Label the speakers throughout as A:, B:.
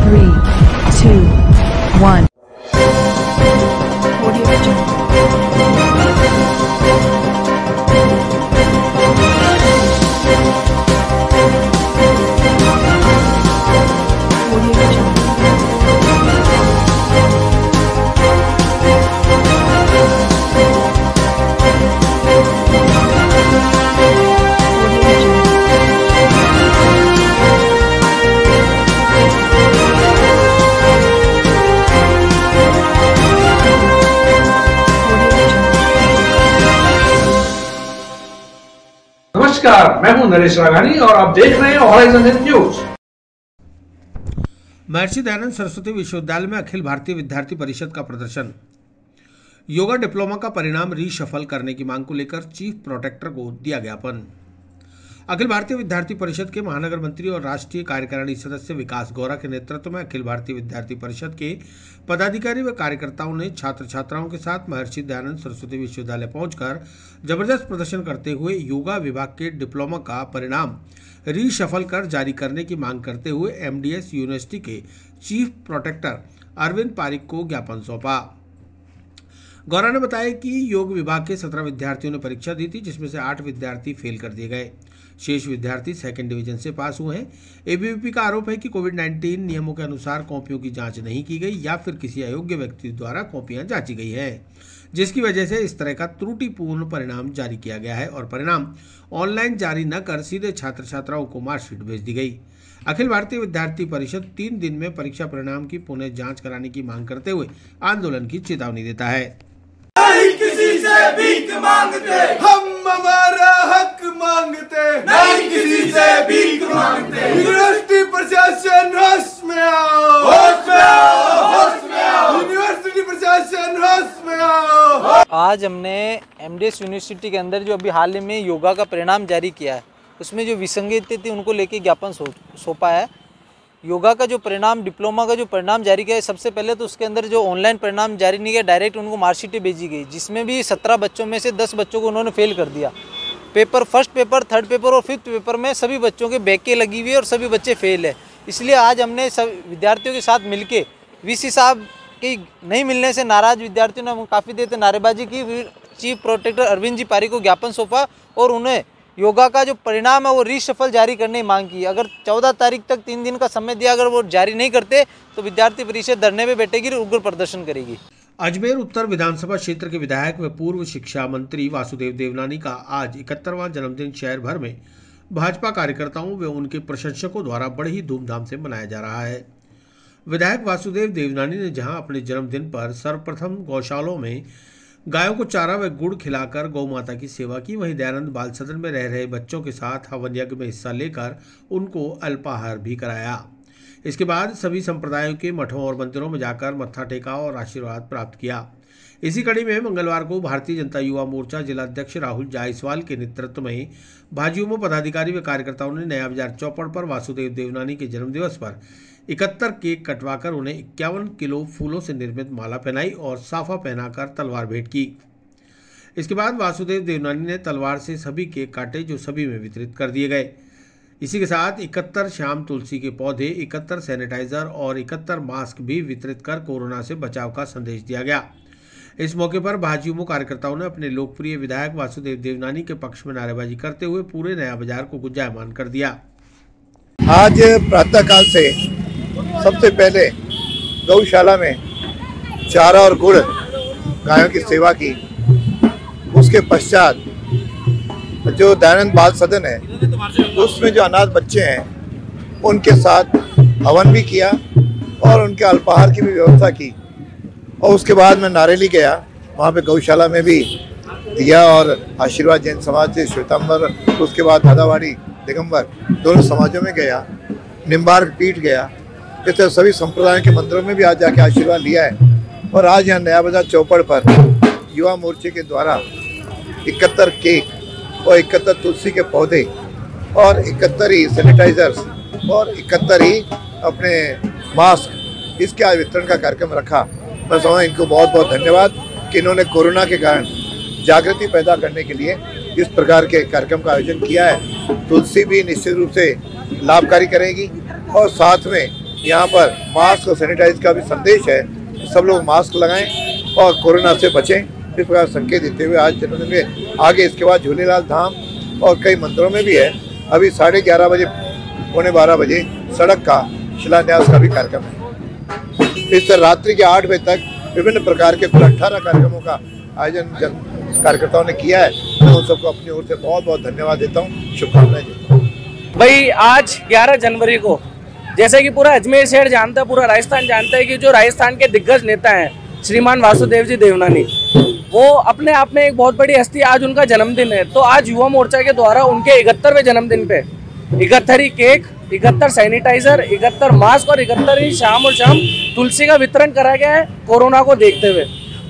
A: 3, 2, 1.
B: नमस्कार, मैं हूं नरेश राघानी और आप देख रहे हैं हॉराइजन न्यूज।
C: महर्षि दयानंद सरस्वती विश्वविद्यालय में अखिल भारतीय विद्यार्थी परिषद का प्रदर्शन। योगा डिप्लोमा का परिणाम रीशफल करने की मांग को लेकर चीफ प्रोटेक्टर को दिया ज्ञापन। अखिल भारतीय विद्यार्थी परिषद के महानगर मंत्री और राष्ट्रीय कार्यकारिणी सदस्य विकास गौरा के नेतृत्व में अखिल भारतीय विद्यार्थी परिषद के पदाधिकारी व कार्यकर्ताओं ने छात्र छात्राओं के साथ महर्षि दयानंद सरस्वती विश्वविद्यालय पहुंचकर जबरदस्त प्रदर्शन करते हुए योगा विभाग के डिप्लोमा का परिणाम रीशफल कर जारी करने की मांग करते हुए एमडीएस यूनिवर्सिटी के चीफ प्रोटेक्टर अरविंद पारिक को ज्ञापन सौंपा। गौरा ने बताया कि योग विभाग के 17 विद्यार्थियों ने परीक्षा दी थी, जिसमें से 8 विद्यार्थी फेल कर दिए गए। शेष विद्यार्थी सेकंड डिवीजन से पास हुए हैं। एबीवीपी का आरोप है कि कोविड-19 नियमों के अनुसार कॉपियों की जांच नहीं की गई या फिर किसी अयोग्य व्यक्ति द्वारा कॉपियां जांची गई है, जिसकी वजह से इस तरह का त्रुटिपूर्ण परिणाम जारी किया गया है और परिणाम ऑनलाइन जारी न कर सीधे छात्र छात्राओं को मार्कशीट भेज दी गई। अखिल भारतीय विद्यार्थी परिषद 3 दिन में परीक्षा परिणाम की पुनः जांच कराने की मांग करते हुए आंदोलन की चेतावनी देता है।
D: नहीं किसी से भीख मांगते, हम हमारा हक मांगते, नहीं किसी से भीख मांगते। यूनिवर्सिटी प्रशासन होश में आओ, होश में आओ, होश में आओ। यूनिवर्सिटी प्रशासन होश में आओ।
E: आज हमने एमडीएस यूनिवर्सिटी के अंदर जो अभी हाल ही में योगा का परिणाम जारी किया है, उसमें जो विसंगति थी उनको लेके ज्ञापन सौंपा है। योगा का जो परिणाम, डिप्लोमा का जो परिणाम जारी किया है, सबसे पहले तो उसके अंदर जो ऑनलाइन परिणाम जारी नहीं किया, डायरेक्ट उनको मार्कशीटें भेजी गई, जिसमें भी 17 बच्चों में से 10 बच्चों को उन्होंने फेल कर दिया। Paper, first paper, third paper और फिफ्थ पेपर में सभी बच्चों के बैकें लगी हुई है और सभी बच्चे फेल है। इसलिए आज हमने सब विद्यार्थियों के साथ मिलके वीसी साहब की नहीं मिलने से नाराज विद्यार्थियों ने काफ़ी देर तक नारेबाजी की। फिर चीफ प्रोटेक्टर अरविंद जी पारिक को ज्ञापन सौंपा और उन्हें योगा का जो परिणाम है वो रीशफल जारी करने की मांग की। अगर 14 तारीख तक 3 दिन का समय दिया, अगर वो जारी नहीं करते तो विद्यार्थी परिषद धरने पे बैठेगी और उग्र प्रदर्शन करेगी।
C: अजमेर उत्तर विधानसभा क्षेत्र के विधायक व पूर्व शिक्षा मंत्री वासुदेव देवनानी का आज 71वां जन्मदिन शहर भर में भाजपा कार्यकर्ताओं व उनके प्रशंसकों द्वारा बड़े ही धूमधाम से मनाया जा रहा है। विधायक वासुदेव देवनानी ने जहां अपने जन्मदिन पर सर्वप्रथम गौशालों में गायों को चारा व गुड़ खिलाकर गौ माता की सेवा की, वहीं दयानंद बाल सदन में रह रहे बच्चों के साथ हवन यज्ञ में हिस्सा लेकर उनको अल्पाहार भी कराया। इसके बाद सभी संप्रदायों के मठों और मंदिरों में जाकर मत्था टेका और आशीर्वाद प्राप्त किया। इसी कड़ी में मंगलवार को भारतीय जनता युवा मोर्चा जिला अध्यक्ष राहुल जायसवाल के नेतृत्व में भाजयुमो पदाधिकारी व कार्यकर्ताओं ने नया बाजार चौपड़ पर वासुदेव देवनानी के जन्मदिवस पर 71 केक कटवाकर उन्हें 51 किलो फूलों से निर्मित माला पहनाई और साफा पहनाकर तलवार भेंट की। इसके बाद वासुदेव देवनानी ने तलवार से सभी केक काटे, जो सभी में वितरित कर दिए गए। इसी के साथ 71 श्याम तुलसी के पौधे, 71 सैनिटाइजर और 71 मास्क भी वितरित कर कोरोना से बचाव का संदेश दिया गया। इस मौके पर भाजयुमो कार्यकर्ताओं ने अपने लोकप्रिय विधायक वासुदेव देवनानी के पक्ष में नारेबाजी करते हुए पूरे नया बाजार को गुंजायमान कर दिया।
F: आज प्रातःकाल से सबसे पहले गौशाला में चारा और गुड़ गायों की सेवा की। उसके पश्चात जो दयानंद बाल सदन है उसमें जो अनाथ बच्चे हैं उनके साथ हवन भी किया और उनके अल्पाहार की भी व्यवस्था की। और उसके बाद मैं नारेली गया, वहाँ पे गौशाला में भी दिया और आशीर्वाद जैन समाज से श्वेतांबर, उसके बाद दादावाड़ी दिगंबर दोनों समाजों में गया, निम्बार पीठ गया, जैसे सभी संप्रदायों के मंदिरों में भी आज जाके आशीर्वाद लिया है। और आज यहाँ नया बाजार चौपड़ पर युवा मोर्चे के द्वारा 71 केक और 71 तुलसी के पौधे और 71 ही सैनिटाइजर्स और 71 ही अपने मास्क, इसके आज वितरण का कार्यक्रम रखा। मैं समझा इनको बहुत बहुत धन्यवाद कि इन्होंने कोरोना के कारण जागृति पैदा करने के लिए इस प्रकार के कार्यक्रम का आयोजन किया है। तुलसी भी निश्चित रूप से लाभकारी करेगी और साथ में यहाँ पर मास्क और सैनिटाइज का भी संदेश है, सब लोग मास्क लगाएं और कोरोना से बचें। इस प्रकार संकेत देते हुए आज जन्मदिन में आगे इसके बाद झूलेलाल धाम और कई मंदिरों में भी है। अभी 11:30 बजे 11:45 बजे सड़क का शिलान्यास का भी कार्यक्रम है। इस तरह रात्रि के 8 बजे तक विभिन्न प्रकार के कुल 18 कार्यक्रमों का आयोजन कार्यकर्ताओं ने किया है। मैं उन सबको अपनी ओर से बहुत बहुत धन्यवाद देता हूँ, शुभकामनाएं देता हूँ।
G: भाई आज 11 जनवरी को जैसे कि पूरा अजमेर शहर जानता है, पूरा राजस्थान जानता है कि जो राजस्थान के दिग्गज नेता हैं श्रीमान वासुदेव जी देवनानी, वो अपने आप में एक बहुत बड़ी हस्ती। आज उनका जन्मदिन है, तो आज युवा मोर्चा के द्वारा उनके 71वें जन्मदिन पे 71 केक, 71 सैनिटाइजर, 71 मास्क और 71 शाम और शाम तुलसी का वितरण करा गया है कोरोना को देखते हुए।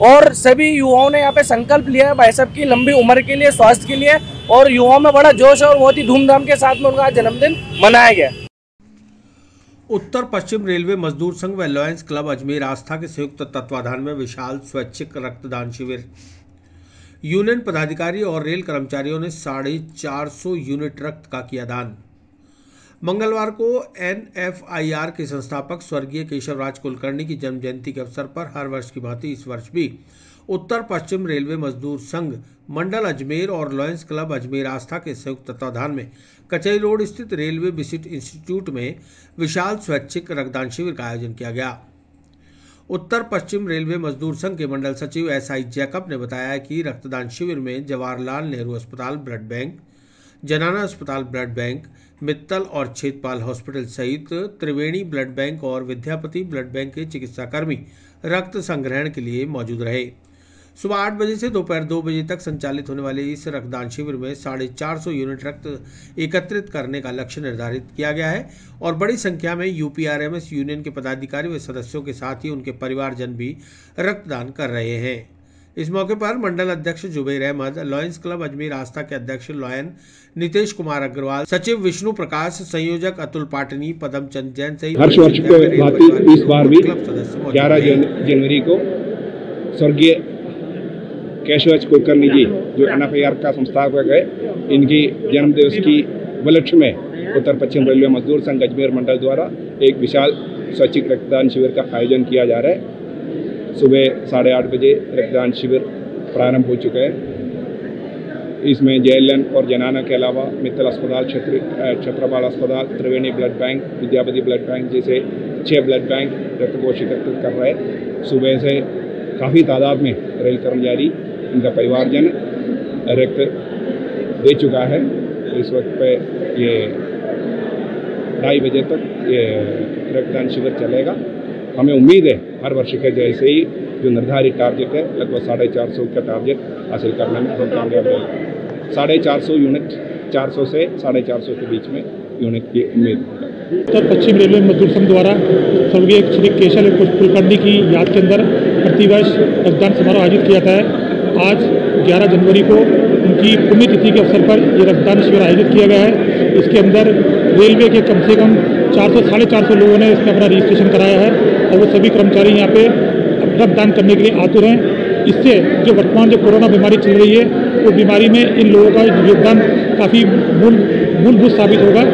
G: और सभी युवाओं ने यहाँ पे संकल्प लिया है भाई साहब की लंबी उम्र के लिए, स्वास्थ्य के लिए, और युवाओं में बड़ा जोश और बहुत ही धूमधाम के साथ में उनका जन्मदिन मनाया गया।
C: उत्तर पश्चिम रेलवे मजदूर संघ व लॉयंस क्लब अजमेर आस्था के संयुक्त तत्वाधान में विशाल स्वैच्छिक रक्तदान शिविर। यूनियन पदाधिकारी और रेल कर्मचारियों ने 450 यूनिट रक्त का किया दान। मंगलवार को NFIR के संस्थापक स्वर्गीय केशवराज कुलकर्णी की जन्म जयंती के अवसर पर हर वर्ष की भांति इस वर्ष भी उत्तर पश्चिम रेलवे मजदूर संघ मंडल अजमेर और लॉयंस क्लब अजमेर आस्था के संयुक्त तत्वाधान में कचहरी रोड स्थित रेलवे विजिट इंस्टीट्यूट में विशाल स्वैच्छिक रक्तदान शिविर का आयोजन किया गया। उत्तर पश्चिम रेलवे मजदूर संघ के मंडल सचिव SI जैकब ने बताया कि रक्तदान शिविर में जवाहरलाल नेहरू अस्पताल ब्लड बैंक, जनाना अस्पताल ब्लड बैंक, मित्तल और छेदपाल हॉस्पिटल सहित त्रिवेणी ब्लड बैंक और विद्यापति ब्लड बैंक के चिकित्साकर्मी रक्त संग्रहण के लिए मौजूद रहे। सुबह 8 बजे से दोपहर 2 बजे तक संचालित होने वाले इस रक्तदान शिविर में 450 यूनिट रक्त एकत्रित करने का लक्ष्य निर्धारित किया गया है और बड़ी संख्या में UPRMS यूनियन के पदाधिकारी व सदस्यों के साथ ही उनके परिवारजन भी रक्तदान कर रहे हैं। इस मौके पर मंडल अध्यक्ष जुबैर अहमद, लॉयंस क्लब अजमेर आस्था के अध्यक्ष लॉयन नितेश कुमार अग्रवाल, सचिव विष्णु प्रकाश, संयोजक अतुल पाटनी, पदमचंद जैन सहित
H: हर वर्ष को इस बार भी 11 जनवरी को स्वर्गीय केशवराज कुलकर्णी जी जो NFIR का संस्थापक है, इनकी जन्मदिवस की उपलक्ष्य में उत्तर पश्चिम रेलवे मजदूर संघ अजमेर मंडल द्वारा एक विशाल स्वैच्छिक रक्तदान शिविर का आयोजन किया जा रहा है। सुबह 8:30 बजे रक्तदान शिविर प्रारंभ हो चुका है। इसमें JLN और जनाना के अलावा मित्तल अस्पताल, छत्रपाल अस्पताल, Triveni blood bank, Vidyapati blood bank जैसे 6 ब्लड बैंक रक्तकोष एकत्रित कर रहे हैं। सुबह से काफ़ी तादाद में रेल कर्मचारी, इनका परिवारजन रक्त दे चुका है। इस वक्त पे ये 2:30 बजे तक ये रक्तदान शिविर चलेगा। हमें उम्मीद है हर वर्ष के जैसे ही जो निर्धारित टारगेट है लगभग 450 का टारगेट हासिल करने में हम कामयाब रहेंगे। 450 यूनिट, 400 से 450 के बीच में यूनिट की उम्मीद है।
I: उत्तर पश्चिम रेलवे मजदूर संघ द्वारा स्वर्गीय श्री केशव कुलकर्णी की याद के अंदर प्रतिवर्ष रक्तदान समारोह आयोजित किया जाता है। आज 11 जनवरी को उनकी पुण्यतिथि के अवसर पर ये रक्तदान शिविर आयोजित किया गया है। इसके अंदर रेलवे के कम से कम 400-450 लोगों ने इसमें अपना रजिस्ट्रेशन कराया है और वो सभी कर्मचारी यहाँ पे रक्तदान करने के लिए आतुर हैं। इससे जो वर्तमान जो कोरोना बीमारी चल रही है, वो बीमारी में इन लोगों का योगदान काफ़ी मूलभूत साबित होगा।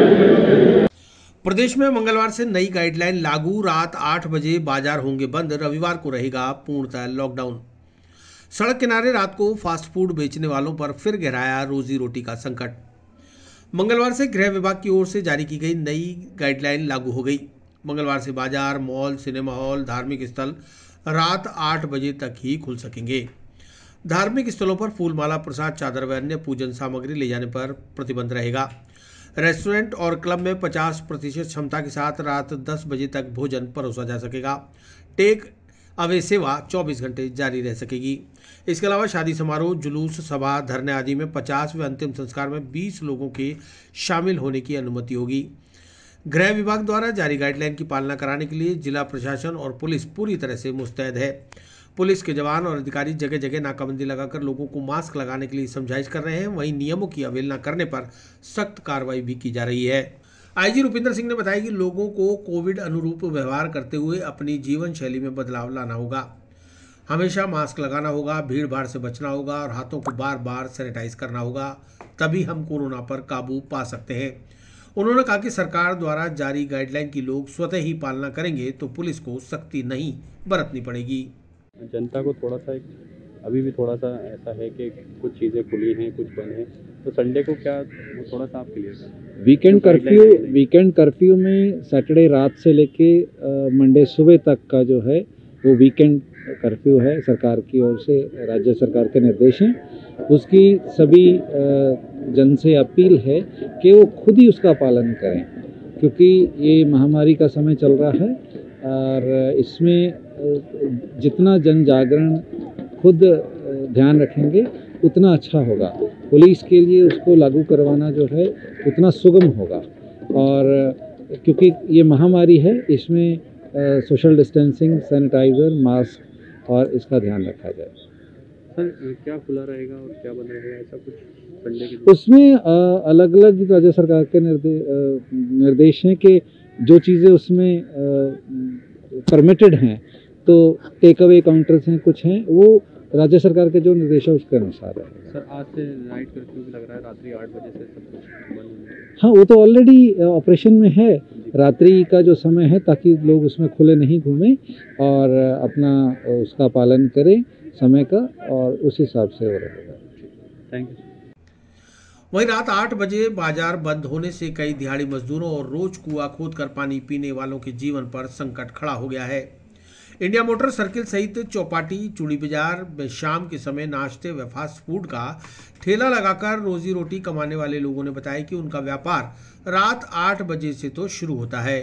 C: प्रदेश में मंगलवार से नई गाइडलाइन लागू। रात 8 बजे बाजार होंगे बंद। रविवार को रहेगा पूर्णतः लॉकडाउन। सड़क किनारे रात को फास्ट फूड बेचने वालों पर फिर गहराया रोजी रोटी का संकट। मंगलवार से गृह विभाग की ओर से जारी की गई नई गाइडलाइन लागू हो गई। मंगलवार से बाजार, मॉल, सिनेमा हॉल, धार्मिक स्थल रात 8 बजे तक ही खुल सकेंगे। धार्मिक स्थलों पर फूलमाला, प्रसाद, चादर व अन्य पूजन सामग्री ले जाने पर प्रतिबंध रहेगा। रेस्टोरेंट और क्लब में 50% क्षमता के साथ रात 10 बजे तक भोजन परोसा जा सकेगा। टेक अवे सेवा 24 घंटे जारी रह सकेगी। इसके अलावा शादी समारोह, जुलूस, सभा, धरने आदि में 50 व अंतिम संस्कार में 20 लोगों के शामिल होने की अनुमति होगी। गृह विभाग द्वारा जारी गाइडलाइन की पालना कराने के लिए जिला प्रशासन और पुलिस पूरी तरह से मुस्तैद है। पुलिस के जवान और अधिकारी जगह जगह नाकाबंदी लगाकर लोगों को मास्क लगाने के लिए समझाइश कर रहे हैं। वहीं नियमों की अवहेलना करने पर सख्त कार्रवाई भी की जा रही है। IG रुपिंदर सिंह ने बताया कि लोगों को कोविड अनुरूप व्यवहार करते हुए अपनी जीवन शैली में बदलाव लाना होगा। हमेशा मास्क लगाना होगा, भीड़ भाड़ से बचना होगा और हाथों को बार बार सैनिटाइज करना होगा। तभी हम कोरोना पर काबू पा सकते हैं। उन्होंने कहा कि सरकार द्वारा जारी गाइडलाइन की लोग स्वतः ही पालना करेंगे तो पुलिस को सख्ती नहीं बरतनी पड़ेगी।
J: जनता को थोड़ा सा अभी भी थोड़ा सा ऐसा है कि कुछ चीज़ें खुली हैं, कुछ बंद हैं, तो संडे को क्या वो थोड़ा सा आप क्लियर करें।
K: वीकेंड कर्फ्यू में सैटरडे रात से लेके मंडे सुबह तक का जो है वो वीकेंड कर्फ्यू है। सरकार की ओर से राज्य सरकार के निर्देश हैं। उसकी सभी जन से अपील है कि वो खुद ही उसका पालन करें, क्योंकि ये महामारी का समय चल रहा है और इसमें जितना जन जागरण खुद ध्यान रखेंगे उतना अच्छा होगा। पुलिस के लिए उसको लागू करवाना जो है उतना सुगम होगा। और क्योंकि ये महामारी है, इसमें सोशल डिस्टेंसिंग, सैनिटाइज़र, मास्क और इसका ध्यान रखा जाए।
J: सर क्या खुला रहेगा और क्या बंद रहेगा, ऐसा कुछ संडे के
K: उसमें अलग अलग राज्य सरकार के निर्देश हैं कि जो चीज़ें उसमें परमिटेड हैं, तो टेक अवे काउंटर्स हैं, कुछ हैं, वो राज्य सरकार के जो निर्देश है उसके अनुसार है।
J: सर आज से नाइट कर्फ्यू भी लग रहा है, रात्रि 8 बजे से सब कुछ बंद है।
K: हाँ, वो तो ऑलरेडी ऑपरेशन में है। रात्रि का जो समय है ताकि लोग उसमें खुले नहीं घूमें और अपना उसका पालन करें समय का, और उस हिसाब से हो रहेगा।
J: Thank you.
C: वहीं रात 8 बजे बाजार बंद होने से कई दिहाड़ी मजदूरों और रोज कुआं खोदकर पानी पीने वालों के जीवन पर संकट खड़ा हो गया है। इंडिया मोटर सर्किल सहित चौपाटी, चूड़ी बाजार में शाम के समय नाश्ते व फास्ट फूड का ठेला लगाकर रोजी रोटी कमाने वाले लोगों ने बताया कि उनका व्यापार रात 8 बजे से तो शुरू होता है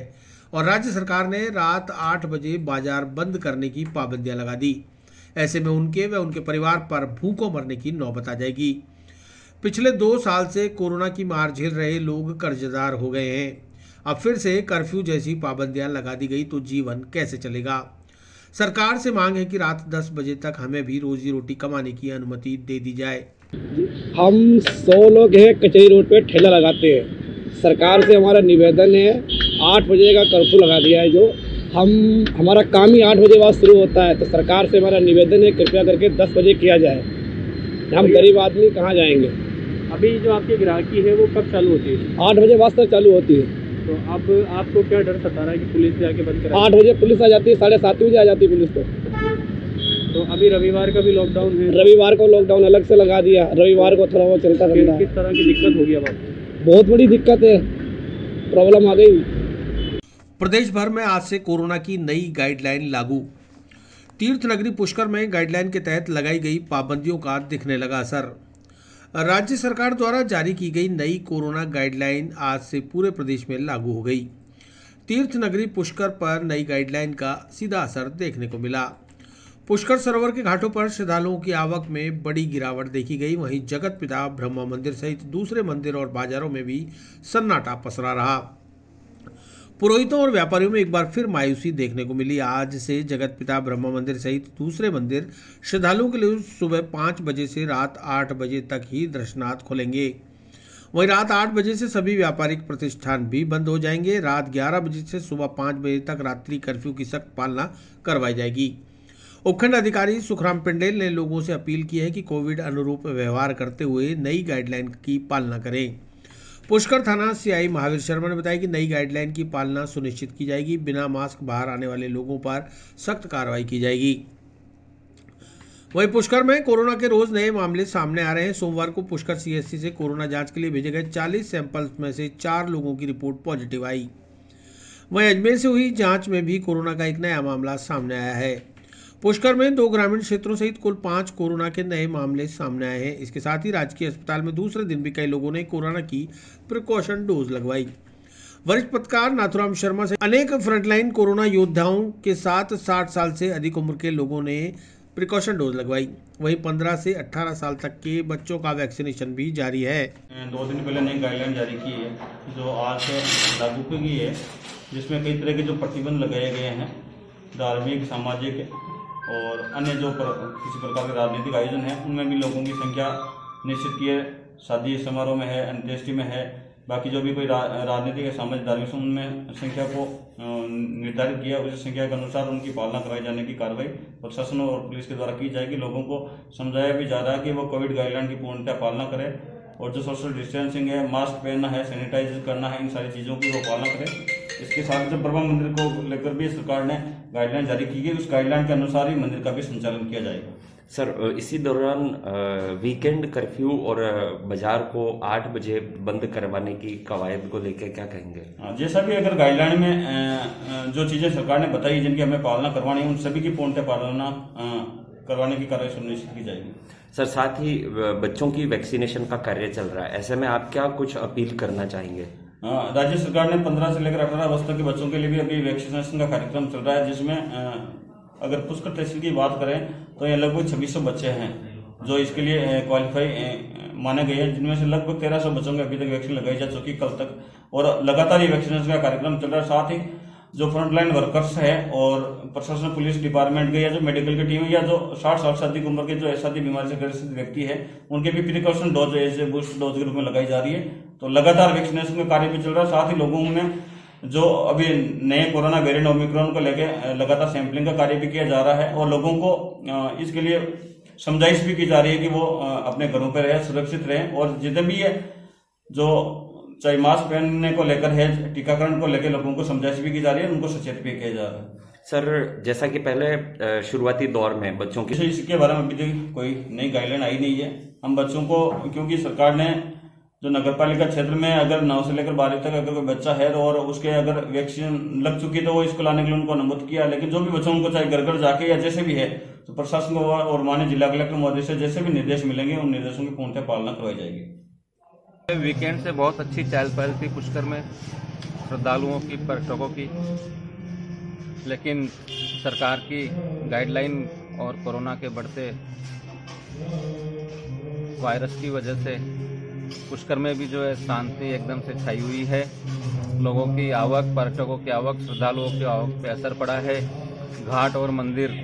C: और राज्य सरकार ने रात 8 बजे बाजार बंद करने की पाबंदियां लगा दी। ऐसे में उनके व उनके परिवार पर भूखों मरने की नौबत आ जाएगी। पिछले 2 साल से कोरोना की मार झेल रहे लोग कर्जदार हो गए हैं। अब फिर से कर्फ्यू जैसी पाबंदियां लगा दी गई तो जीवन कैसे चलेगा। सरकार से मांग है कि रात 10 बजे तक हमें भी रोजी रोटी कमाने की अनुमति दे दी जाए।
G: हम 100 लोग हैं, कचहरी रोड पे ठेला लगाते हैं। सरकार से हमारा निवेदन है, 8 बजे का कर्फ्यू लगा दिया है, जो हमारा काम ही 8 बजे बाद शुरू होता है, तो सरकार से हमारा निवेदन है कृपया करके 10 बजे किया जाए। हम गरीब आदमी कहाँ जाएंगे।
J: अभी जो आपकी ग्राहकी है वो कब चालू होती है?
G: 8 बजे बाद तक चालू होती है।
J: तो अब आपको क्या डर सता रहा है कि पुलिस जाके बंद करा?
G: 8 बजे पुलिस आ जाती है, 7:30 बजे आ जाती है पुलिस।
J: तो अभी रविवार का भी लॉकडाउन है।
G: रविवार को लॉकडाउन अलग से लगा दिया, रविवार को थोड़ा बहुत चलता रहता है।
J: किस तरह की दिक्कत होगी अब आपको?
G: बहुत बड़ी दिक्कत है, प्रॉब्लम आ गई।
C: प्रदेश भर में आज से कोरोना की नई गाइडलाइन लागू। तीर्थ नगरी पुष्कर में गाइडलाइन के तहत लगाई गई पाबंदियों का दिखने लगा असर। राज्य सरकार द्वारा जारी की गई नई कोरोना गाइडलाइन आज से पूरे प्रदेश में लागू हो गई। तीर्थ नगरी पुष्कर पर नई गाइडलाइन का सीधा असर देखने को मिला। पुष्कर सरोवर के घाटों पर श्रद्धालुओं की आवक में बड़ी गिरावट देखी गई। वहीं जगत पिता ब्रह्मा मंदिर सहित दूसरे मंदिर और बाजारों में भी सन्नाटा पसरा रहा। पुरोहितों और व्यापारियों में एक बार फिर मायूसी देखने को मिली। आज से जगत पिता ब्रह्मा मंदिर सहित दूसरे मंदिर श्रद्धालुओं के लिए सुबह 5 बजे से रात 8 बजे तक ही दर्शनार्थ खुलेंगे। वहीं रात 8 बजे से सभी व्यापारिक प्रतिष्ठान भी बंद हो जाएंगे। रात 11 बजे से सुबह 5 बजे तक रात्रि कर्फ्यू की सख्त पालना करवाई जाएगी। उपखंड अधिकारी सुखराम पिंडेल ने लोगों से अपील की है कि कोविड अनुरूप व्यवहार करते हुए नई गाइडलाइन की पालना करें। पुष्कर थाना सीआई महावीर शर्मा ने बताया कि नई गाइडलाइन की पालना सुनिश्चित की जाएगी। बिना मास्क बाहर आने वाले लोगों पर सख्त कार्रवाई की जाएगी। वहीं पुष्कर में कोरोना के रोज नए मामले सामने आ रहे हैं। सोमवार को पुष्कर सीएससी से कोरोना जांच के लिए भेजे गए 40 सैंपल्स में से 4 लोगों की रिपोर्ट पॉजिटिव आई। वहीं अजमेर से हुई जांच में भी कोरोना का एक नया मामला सामने आया है। पुष्कर में 2 ग्रामीण क्षेत्रों सहित कुल 5 कोरोना के नए मामले सामने आए हैं। इसके साथ ही राजकीय अस्पताल में दूसरे दिन भी कई लोगों ने कोरोना की प्रिकॉशन डोज लगवाई। वरिष्ठ पत्रकार नाथुराम शर्मा से अनेक फ्रंटलाइन कोरोना योद्धाओं के साथ 60 साल से अधिक उम्र के लोगों ने प्रिकॉशन डोज लगवाई। वहीं 15 से 18 साल तक के बच्चों का वैक्सीनेशन भी जारी है।
L: 2 दिन पहले नई गाइडलाइन जारी की है जो आज से लागू की गई है, जिसमें कई तरह के जो प्रतिबंध लगाए गए हैं, धार्मिक, सामाजिक और अन्य जो किसी प्रकार के राजनीतिक आयोजन है उनमें भी लोगों की संख्या निश्चित की है। शादी समारोह में है, अंत्येष्टि में है, बाकी जो भी कोई राजनीतिक या सामाजिक धार्मिक उनमें संख्या को निर्धारित किया, उस संख्या के अनुसार उनकी पालना कराई जाने की कार्रवाई प्रशासन और पुलिस के द्वारा की जाएगी। लोगों को समझाया भी जा रहा है कि वो कोविड गाइडलाइन की पूर्णतः पालना करें और जो सोशल डिस्टेंसिंग है, मास्क पहनना है, सैनिटाइज करना है, इन सारी चीज़ों की वो पालना करें। इसके साथ जो ब्रह्मा मंदिर को लेकर भी सरकार ने गाइडलाइन जारी की गई, उस गाइडलाइन के अनुसार ही मंदिर का भी संचालन किया जाएगा।
M: सर, इसी दौरान वीकेंड कर्फ्यू और बाजार को 8 बजे बंद करवाने की कवायद को लेकर क्या कहेंगे?
L: जैसा भी अगर गाइडलाइन में जो चीजें सरकार ने बताई जिनकी हमें पालना करवानी है, उन सभी की पूर्णतः पालना करवाने की कार्रवाई सुनिश्चित की जाएगी।
M: सर, साथ ही बच्चों की वैक्सीनेशन का कार्य चल रहा है, ऐसे में आप क्या कुछ अपील करना चाहेंगे?
L: राज्य सरकार ने 15 से लेकर 18 वर्ष तक के बच्चों के लिए भी अभी वैक्सीनेशन का कार्यक्रम चल रहा है, जिसमें अगर पुष्कर तहसील की बात करें तो ये लगभग 2600 बच्चे हैं जो इसके लिए क्वालिफाई माने गए हैं, जिनमें से लगभग 1300 बच्चों को अभी तक वैक्सीन लगाई जा चुकी कल तक, और लगातार ये वैक्सीनेशन का कार्यक्रम चल रहा है। साथ ही जो फ्रंटलाइन वर्कर्स है और प्रशासन, पुलिस डिपार्टमेंट के या जो मेडिकल की टीम है या जो 60 साल से अधिक उम्र के जो ऐसा बीमारी से ग्रसित व्यक्ति है, उनके भी प्रिकॉशन डोज ऐसे बूस्ट डोज के रूप में लगाई जा रही है। तो लगातार वैक्सीनेशन का कार्य भी चल रहा है। साथ ही लोगों में जो अभी नए कोरोना वेरिएंट ओमिक्रॉन को लेकर लगातार सैंपलिंग का कार्य भी किया जा रहा है और लोगों को इसके लिए समझाइश भी की जा रही है कि वो अपने घरों पर रहे, सुरक्षित रहें, और जितने भी है जो चाहे मास्क पहनने को लेकर है, टीकाकरण को लेकर लोगों को समझाइश भी की जा रही है, उनको सचेत भी किया जा रहा है।
M: सर, जैसा कि पहले शुरुआती दौर में बच्चों की
L: इसके बारे में अभी तक कोई नई गाइडलाइन आई नहीं है। हम बच्चों को, क्योंकि सरकार ने जो नगर पालिका क्षेत्र में अगर 9 से लेकर 12 तक अगर कोई बच्चा है और उसके अगर वैक्सीन लग चुकी है तो वो स्कूल आने के लिए उनको अनुमति किया, लेकिन जो भी बच्चों को चाहे घर घर जाके या जैसे भी है तो प्रशासन को और माननीय जिला कलेक्टर महोदय से जैसे भी निर्देश मिलेंगे उन निर्देशों की पूर्णतः पालना करवाई जाएगी।
N: वीकेंड से बहुत अच्छी चहल पहल थी पुष्कर में श्रद्धालुओं की, पर्यटकों की, लेकिन सरकार की गाइडलाइन और कोरोना के बढ़ते वायरस की वजह से पुष्कर में भी जो है शांति एकदम से छाई हुई है। लोगों की आवक, पर्यटकों की आवक, श्रद्धालुओं की आवक पे असर पड़ा है। घाट और मंदिर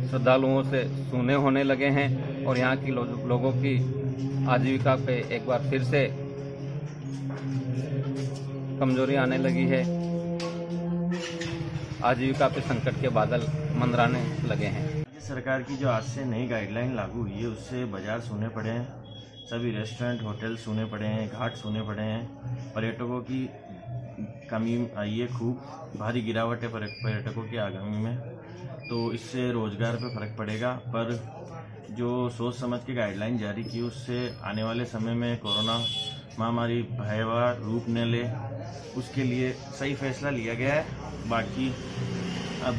N: श्रद्धालुओं से सूने होने लगे हैं और यहाँ की लोगों की आजीविका पे एक बार फिर से कमजोरी आने लगी है। आजीविका पे संकट के बादल मंडराने लगे हैं।
O: सरकार की जो आज से नई गाइडलाइन लागू हुई है उससे बाजार सूने पड़े हैं, सभी रेस्टोरेंट, होटल सूने पड़े हैं, घाट सूने पड़े हैं। पर्यटकों की कमी आई है, खूब भारी गिरावट है पर्यटकों की आगामी में, तो इससे रोजगार पे फर्क पड़ेगा। पर जो सोच समझ के गाइडलाइन जारी की उससे आने वाले समय में कोरोना महामारी भयावह रूप न ले, उसके लिए सही फैसला लिया गया है। बाकी अब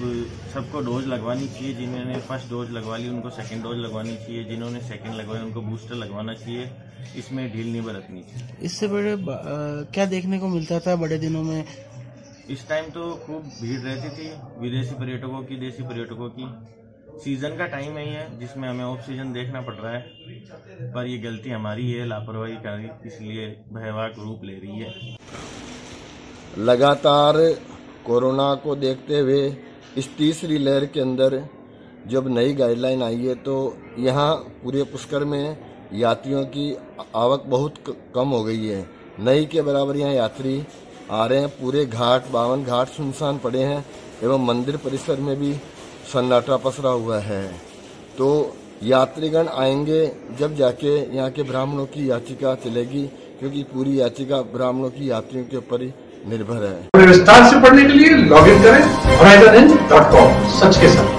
O: सबको डोज लगवानी चाहिए, जिन्होंने फर्स्ट डोज लगवा ली उनको सेकंड डोज लगवानी चाहिए, जिन्होंने सेकंड लगवाई उनको बूस्टर लगवाना चाहिए, इसमें ढील नहीं बरतनी चाहिए।
P: इससे बड़े क्या देखने को मिलता था बड़े दिनों में?
O: इस टाइम तो खूब भीड़ रहती थी विदेशी पर्यटकों की, देशी पर्यटकों की। सीजन का टाइम ही है जिसमें हमें ऑफ सीजन देखना पड़ रहा है, पर ये गलती हमारी है, लापरवाही करी, इसलिए भयावह रूप ले रही है।
Q: लगातार कोरोना को देखते हुए इस तीसरी लहर के अंदर जब नई गाइडलाइन आई है तो यहाँ पूरे पुष्कर में यात्रियों की आवक बहुत कम हो गई है। नई के बराबर यहाँ यात्री आ रहे हैं। पूरे घाट, 52 घाट सुनसान पड़े हैं एवं मंदिर परिसर में भी सन्नाटा पसरा हुआ है। तो यात्रीगण आएंगे जब जाके यहाँ के ब्राह्मणों की याचिका चलेगी, क्योंकि पूरी याचिका ब्राह्मणों की यात्रियों के ऊपर ही निर्भर है।
B: विस्तार से पढ़ने के लिए लॉगिन करें horizon.com, सच के साथ।